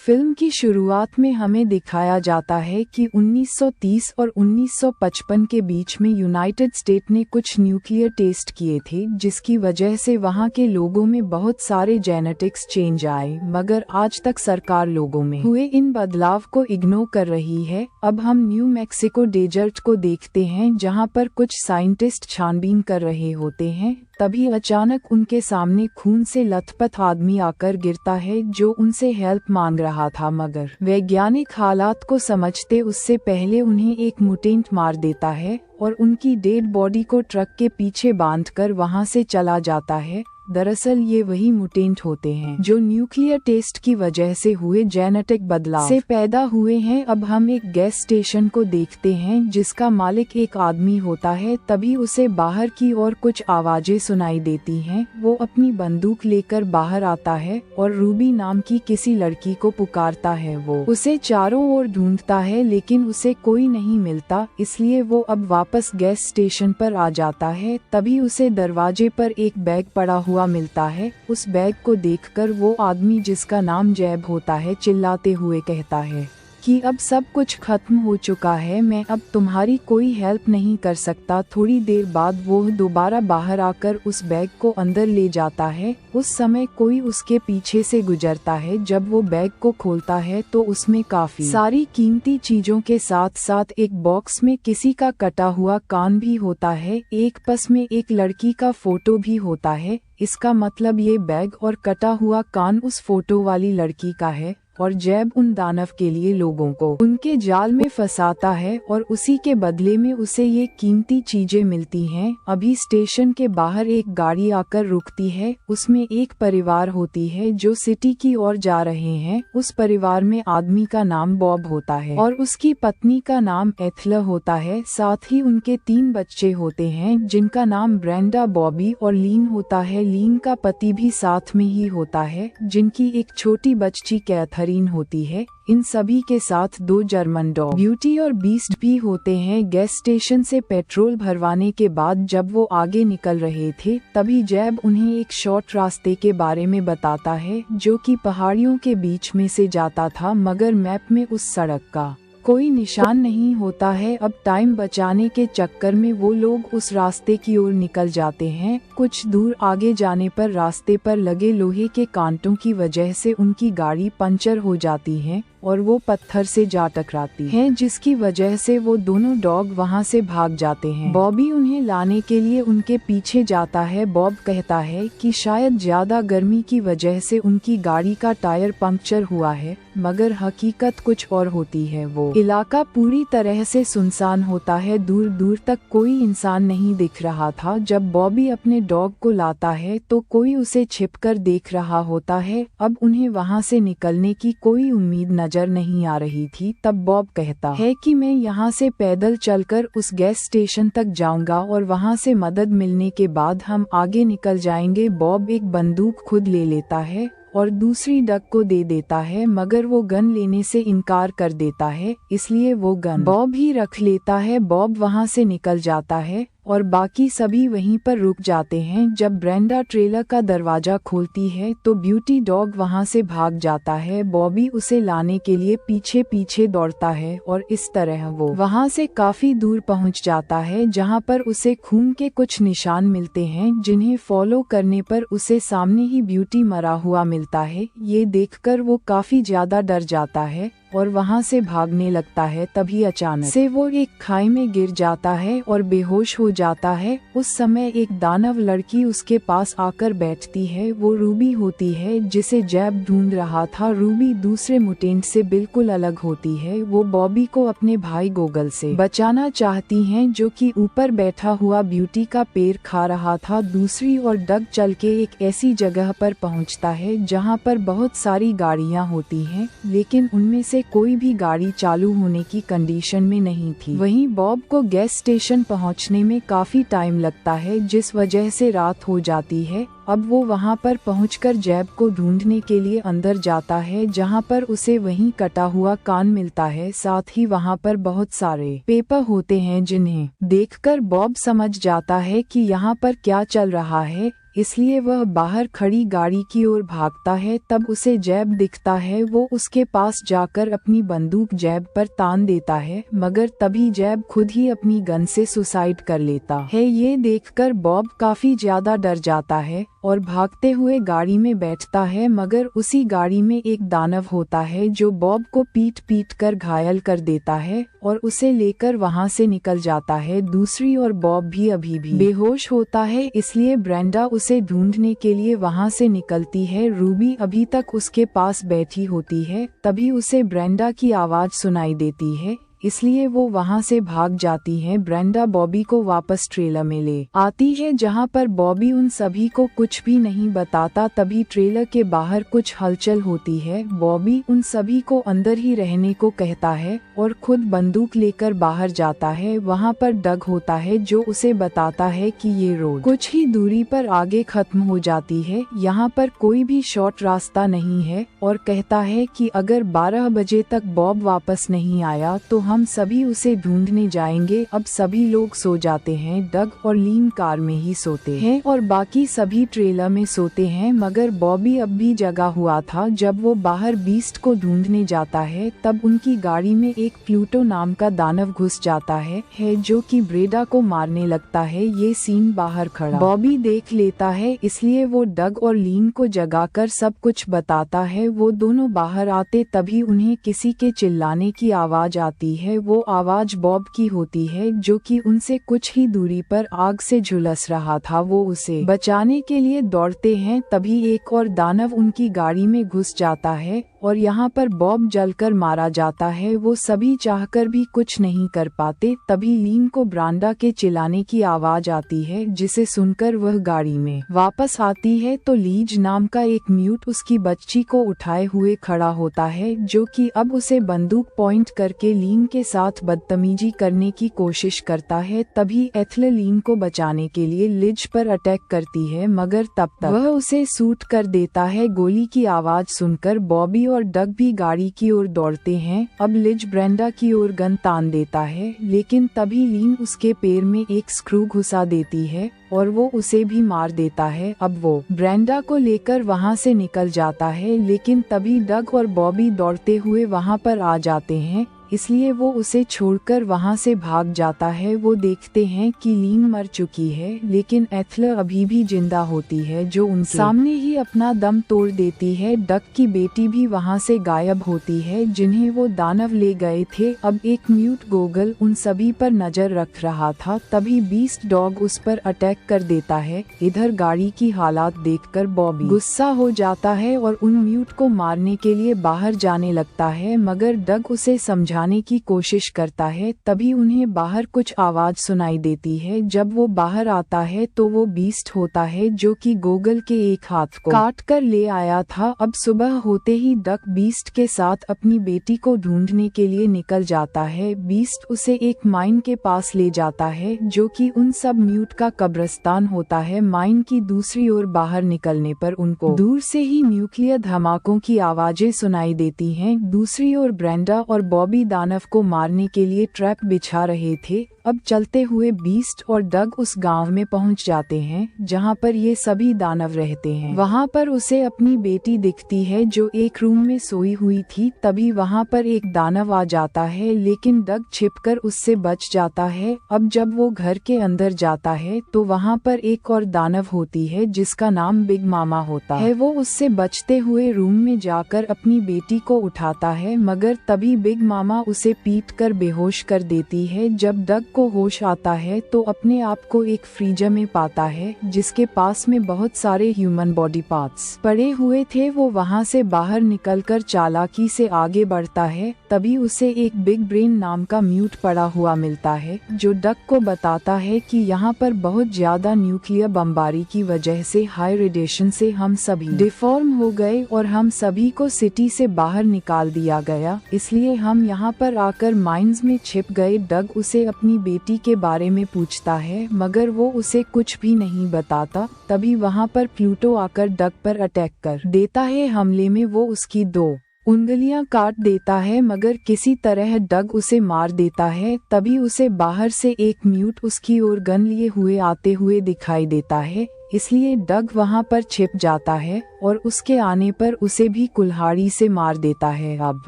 Film की शुरुआत में हमें दिखाया जाता है कि 1930 और 1955 के बीच में यूनाइटेड स्टेट ने कुछ न्यूक्लियर टेस्ट किए थे, जिसकी वजह से वहां के लोगों में बहुत सारे जेनेटिक्स चेंज आए, मगर आज तक सरकार लोगों में हुए इन बदलाव को इग्नोर कर रही है। अब हम न्यू मैक्सिको डेजर्ट को देखते हैं, जहां पर कुछ साइंटिस्ट छानबीन कर रहे होते हैं। तभी अचानक उनके सामने खून से लथपथ आदमी आकर गिरता है, जो उनसे हेल्प मांग रहा था, मगर वैज्ञानिक हालात को समझते उससे पहले उन्हें एक म्यूटेंट मार देता है और उनकी डेड बॉडी को ट्रक के पीछे बांधकर वहां से चला जाता है। दरअसल ये वही म्यूटेंट होते हैं जो न्यूक्लियर टेस्ट की वजह से हुए जेनेटिक बदलाव से पैदा हुए हैं। अब हम एक गैस स्टेशन को देखते हैं, जिसका मालिक एक आदमी होता है। तभी उसे बाहर की ओर कुछ आवाजें सुनाई देती हैं। वो अपनी बंदूक लेकर बाहर आता है और रूबी नाम की किसी लड़की को पुकारता है। वो उसे चारों ओर ढूंढता है, लेकिन उसे कोई नहीं मिलता, इसलिए वो अब वापस गैस स्टेशन पर आ जाता है। तभी उसे दरवाजे पर एक बैग पड़ा हुआ मिलता है। उस बैग को देखकर वो आदमी, जिसका नाम जैब होता है, चिल्लाते हुए कहता है कि अब सब कुछ खत्म हो चुका है, मैं अब तुम्हारी कोई हेल्प नहीं कर सकता। थोड़ी देर बाद वो दोबारा बाहर आकर उस बैग को अंदर ले जाता है। उस समय कोई उसके पीछे से गुजरता है। जब वो बैग को खोलता है तो उसमें काफी सारी कीमती चीजों के साथ साथ एक बॉक्स में किसी का कटा हुआ कान भी होता है। एक पस में एक लड़की का फोटो भी होता है। इसका मतलब ये बैग और कटा हुआ कान उस फोटो वाली लड़की का है और जैब उन दानव के लिए लोगों को उनके जाल में फंसाता है और उसी के बदले में उसे ये कीमती चीजें मिलती हैं। अभी स्टेशन के बाहर एक गाड़ी आकर रुकती है। उसमें एक परिवार होती है जो सिटी की ओर जा रहे हैं। उस परिवार में आदमी का नाम बॉब होता है और उसकी पत्नी का नाम एथल होता है। साथ ही उनके 3 बच्चे होते हैं, जिनका नाम ब्रेंडा, बॉबी और लीन होता है। लीन का पति भी साथ में ही होता है, जिनकी एक छोटी बच्ची कैथरीन होती है। इन सभी के साथ 2 जर्मन डॉग ब्यूटी और बीस्ट भी होते हैं। गैस स्टेशन से पेट्रोल भरवाने के बाद जब वो आगे निकल रहे थे, तभी जैब उन्हें एक शॉर्ट रास्ते के बारे में बताता है, जो कि पहाड़ियों के बीच में से जाता था, मगर मैप में उस सड़क का कोई निशान नहीं होता है। अब टाइम बचाने के चक्कर में वो लोग उस रास्ते की ओर निकल जाते हैं। कुछ दूर आगे जाने पर रास्ते पर लगे लोहे के कांटों की वजह से उनकी गाड़ी पंचर हो जाती है और वो पत्थर से जा टकराती है, जिसकी वजह से वो दोनों डॉग वहां से भाग जाते हैं। बॉबी उन्हें लाने के लिए उनके पीछे जाता है। बॉब कहता है कि शायद ज्यादा गर्मी की वजह से उनकी गाड़ी का टायर पंक्चर हुआ है, मगर हकीकत कुछ और होती है। वो इलाका पूरी तरह से सुनसान होता है, दूर दूर तक कोई इंसान नहीं दिख रहा था। जब बॉबी अपने डॉग को लाता है तो कोई उसे छिपकर देख रहा होता है। अब उन्हें वहां से निकलने की कोई उम्मीद नजर नहीं आ रही थी। तब बॉब कहता है कि मैं यहाँ से पैदल चलकर उस गैस स्टेशन तक जाऊंगा और वहाँ से मदद मिलने के बाद हम आगे निकल जाएंगे। बॉब एक बंदूक खुद ले लेता है और दूसरी डक को दे देता है, मगर वो गन लेने से इनकार कर देता है, इसलिए वो गन बॉब ही रख लेता है। बॉब वहाँ से निकल जाता है और बाकी सभी वहीं पर रुक जाते हैं। जब ब्रेंडा ट्रेलर का दरवाजा खोलती है तो ब्यूटी डॉग वहां से भाग जाता है। बॉबी उसे लाने के लिए पीछे पीछे दौड़ता है और इस तरह वो वहां से काफी दूर पहुंच जाता है, जहां पर उसे खून के कुछ निशान मिलते हैं, जिन्हें फॉलो करने पर उसे सामने ही ब्यूटी मरा हुआ मिलता है। ये देखकर वो काफी ज्यादा डर जाता है और वहां से भागने लगता है। तभी अचानक से वो एक खाई में गिर जाता है और बेहोश हो जाता है। उस समय एक दानव लड़की उसके पास आकर बैठती है। वो रूबी होती है, जिसे जैब ढूंढ रहा था। रूबी दूसरे म्यूटेंट से बिल्कुल अलग होती है। वो बॉबी को अपने भाई गोगल से बचाना चाहती हैं, जो कि ऊपर बैठा हुआ ब्यूटी का पैर खा रहा था। दूसरी ओर डग चल के एक ऐसी जगह पर पहुंचता है जहां पर बहुत सारी गाड़ियां होती हैं, लेकिन उनमें से कोई भी गाड़ी चालू होने की कंडीशन में नहीं थी। वहीं बॉब को गैस स्टेशन पहुंचने में काफी टाइम लगता है, जिस वजह से रात हो जाती है। अब वो वहां पर पहुंचकर जैब को ढूंढने के लिए अंदर जाता है, जहां पर उसे वहीं कटा हुआ कान मिलता है। साथ ही वहां पर बहुत सारे पेपर होते हैं, जिन्हें देखकर बॉब समझ जाता है कि यहाँ पर क्या चल रहा है। इसलिए वह बाहर खड़ी गाड़ी की ओर भागता है। तब उसे जैब दिखता है, वो उसके पास जाकर अपनी बंदूक जैब पर तान देता है, मगर तभी जैब खुद ही अपनी गन से सुसाइड कर लेता है। ये देखकर बॉब काफी ज्यादा डर जाता है और भागते हुए गाड़ी में बैठता है, मगर उसी गाड़ी में एक दानव होता है जो बॉब को पीट पीट कर घायल कर देता है और उसे लेकर वहां से निकल जाता है। दूसरी ओर बॉब भी अभी भी बेहोश होता है, इसलिए ब्रेंडा उसे ढूंढने के लिए वहां से निकलती है। रूबी अभी तक उसके पास बैठी होती है, तभी उसे ब्रेंडा की आवाज सुनाई देती है, इसलिए वो वहां से भाग जाती है। ब्रेंडा बॉबी को वापस ट्रेलर में ले आती है, जहां पर बॉबी उन सभी को कुछ भी नहीं बताता। तभी ट्रेलर के बाहर कुछ हलचल होती है। बॉबी उन सभी को अंदर ही रहने को कहता है और खुद बंदूक लेकर बाहर जाता है। वहां पर डग होता है जो उसे बताता है कि ये रोड कुछ ही दूरी पर आगे खत्म हो जाती है, यहाँ पर कोई भी शॉर्ट रास्ता नहीं है, और कहता है कि अगर 12 बजे तक बॉब वापस नहीं आया तो हम सभी उसे ढूंढने जाएंगे। अब सभी लोग सो जाते हैं। डग और लीन कार में ही सोते हैं और बाकी सभी ट्रेलर में सोते हैं, मगर बॉबी अब भी जगा हुआ था। जब वो बाहर बीस्ट को ढूंढने जाता है, तब उनकी गाड़ी में एक प्लूटो नाम का दानव घुस जाता है जो कि ब्रेडा को मारने लगता है। ये सीन बाहर खड़ा बॉबी देख लेता है, इसलिए वो डग और लीन को जगाकर सब कुछ बताता है। वो दोनों बाहर आते तभी उन्हें किसी के चिल्लाने की आवाज आती है। वो आवाज बॉब की होती है जो कि उनसे कुछ ही दूरी पर आग से झुलस रहा था। वो उसे बचाने के लिए दौड़ते हैं, तभी एक और दानव उनकी गाड़ी में घुस जाता है और यहाँ पर बॉब जलकर मारा जाता है। वो सभी चाहकर भी कुछ नहीं कर पाते। तभी लीन को ब्रांडा के चिल्लाने की आवाज आती है, जिसे सुनकर वह गाड़ी में वापस आती है तो लीज नाम का एक म्यूट उसकी बच्ची को उठाए हुए खड़ा होता है, जो कि अब उसे बंदूक पॉइंट करके लीन के साथ बदतमीजी करने की कोशिश करता है। तभी एथल लीन को बचाने के लिए लिज पर अटैक करती है, मगर तब तक वह उसे शूट कर देता है। गोली की आवाज सुनकर बॉबी और डग भी गाड़ी की ओर दौड़ते हैं। अब लिज ब्रेंडा की ओर गन तान देता है, लेकिन तभी लीन उसके पैर में एक स्क्रू घुसा देती है और वो उसे भी मार देता है। अब वो ब्रेंडा को लेकर वहां से निकल जाता है, लेकिन तभी डग और बॉबी दौड़ते हुए वहां पर आ जाते हैं, इसलिए वो उसे छोड़कर वहां से भाग जाता है। वो देखते हैं कि लीन मर चुकी है, लेकिन एथल अभी भी जिंदा होती है, जो उनके सामने ही अपना दम तोड़ देती है। डक की बेटी भी वहां से गायब होती है, जिन्हें वो दानव ले गए थे। अब एक म्यूट गोगल उन सभी पर नजर रख रहा था, तभी बीस्ट डॉग उस पर अटैक कर देता है। इधर गाड़ी की हालात देखकर बॉबी गुस्सा हो जाता है और उन म्यूट को मारने के लिए बाहर जाने लगता है, मगर डग उसे समझाने की कोशिश करता है। तभी उन्हें बाहर कुछ आवाज सुनाई देती है। जब वो बाहर आता है तो वो बीस्ट होता है, जो कि गोगल के एक हाथ को काट कर ले आया था। अब सुबह होते ही डक बीस्ट के साथ अपनी बेटी को ढूंढने के लिए निकल जाता है। बीस्ट उसे एक माइन के पास ले जाता है, जो कि उन सब म्यूट का कब्रिस्तान होता है। माइन की दूसरी ओर बाहर निकलने पर उनको दूर से ही न्यूक्लियर धमाकों की आवाजें सुनाई देती हैं। दूसरी ओर ब्रेंडा और बॉबी दानव को मारने के लिए ट्रैप बिछा रहे थे। अब चलते हुए बीस्ट और डग उस गांव में पहुंच जाते हैं, जहां पर ये सभी दानव रहते हैं। वहां पर उसे अपनी बेटी दिखती है, जो एक रूम में सोई हुई थी। तभी वहां पर एक दानव आ जाता है, लेकिन डग छिपकर उससे बच जाता है। अब जब वो घर के अंदर जाता है तो वहां पर एक और दानव होती है, जिसका नाम बिग मामा होता है। वो उससे बचते हुए रूम में जाकर अपनी बेटी को उठाता है, मगर तभी बिग मामा उसे पीट कर बेहोश कर देती है। जब डग को होश आता है तो अपने आप को एक फ्रीजर में पाता है, जिसके पास में बहुत सारे ह्यूमन बॉडी पार्ट्स पड़े हुए थे। वो वहां से बाहर निकलकर चालाकी से आगे बढ़ता है। तभी उसे एक बिग ब्रेन नाम का म्यूट पड़ा हुआ मिलता है, जो डग को बताता है कि यहाँ पर बहुत ज्यादा न्यूक्लियर बमबारी की वजह से हाई रेडिएशन से हम सभी डिफॉर्म हो गए और हम सभी को सिटी से बाहर निकाल दिया गया, इसलिए हम यहाँ पर आकर माइंस में छिप गए। डग उसे अपनी बेटी के बारे में पूछता है, मगर वो उसे कुछ भी नहीं बताता। तभी वहाँ पर प्लूटो आकर डग पर अटैक कर देता है। हमले में वो उसकी 2 उंगलियां काट देता है, मगर किसी तरह डग उसे मार देता है। तभी उसे बाहर से एक म्यूट उसकी ओर गन लिए हुए आते हुए दिखाई देता है, इसलिए डग वहां पर छिप जाता है और उसके आने पर उसे भी कुल्हाड़ी से मार देता है। अब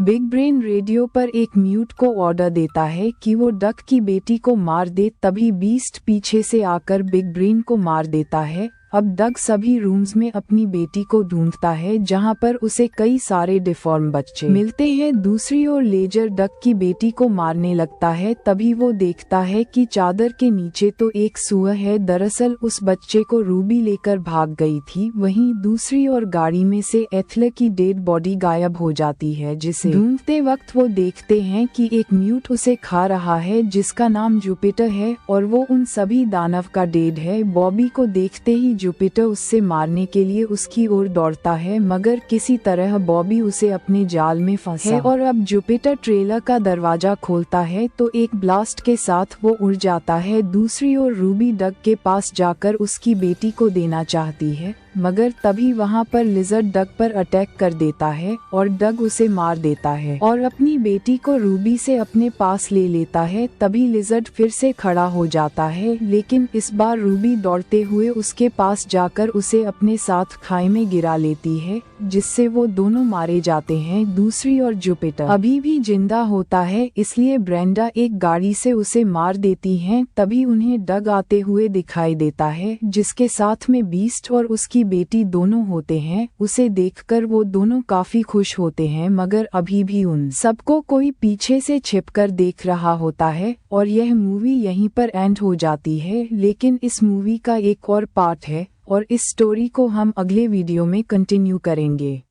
बिग ब्रेन रेडियो पर एक म्यूट को ऑर्डर देता है कि वो डग की बेटी को मार दे, तभी बीस्ट पीछे से आकर बिग ब्रेन को मार देता है। अब डग सभी रूम्स में अपनी बेटी को ढूंढता है, जहां पर उसे कई सारे डिफॉर्म बच्चे मिलते हैं। दूसरी ओर लेजर डग की बेटी को मारने लगता है, तभी वो देखता है कि चादर के नीचे तो एक सुअर है। दरअसल उस बच्चे को रूबी लेकर भाग गई थी। वहीं दूसरी ओर गाड़ी में से एथले की डेड बॉडी गायब हो जाती है, जिसे ढूंढते वक्त वो देखते हैं कि एक म्यूट उसे खा रहा है जिसका नाम जुपिटर है और वो उन सभी दानव का डेड है। बॉबी को देखते ही जुपिटर उससे मारने के लिए उसकी ओर दौड़ता है, मगर किसी तरह बॉबी उसे अपने जाल में फंसा है और अब जुपिटर ट्रेलर का दरवाजा खोलता है तो एक ब्लास्ट के साथ वो उड़ जाता है। दूसरी ओर रूबी डग के पास जाकर उसकी बेटी को देना चाहती है, मगर तभी वहां पर लिजर्ड डग पर अटैक कर देता है और डग उसे मार देता है और अपनी बेटी को रूबी से अपने पास ले लेता है। तभी लिजर्ड फिर से खड़ा हो जाता है, लेकिन इस बार रूबी दौड़ते हुए उसके पास जाकर उसे अपने साथ खाई में गिरा लेती है, जिससे वो दोनों मारे जाते हैं। दूसरी ओर जुपिटर अभी भी जिंदा होता है, इसलिए ब्रेंडा एक गाड़ी से उसे मार देती है। तभी उन्हें डग आते हुए दिखाई देता है, जिसके साथ में बीस्ट और उसकी बेटी दोनों होते हैं। उसे देखकर वो दोनों काफी खुश होते हैं, मगर अभी भी उन सबको कोई पीछे से छिपकर देख रहा होता है और यह मूवी यहीं पर एंड हो जाती है। लेकिन इस मूवी का एक और पार्ट है और इस स्टोरी को हम अगले वीडियो में कंटिन्यू करेंगे।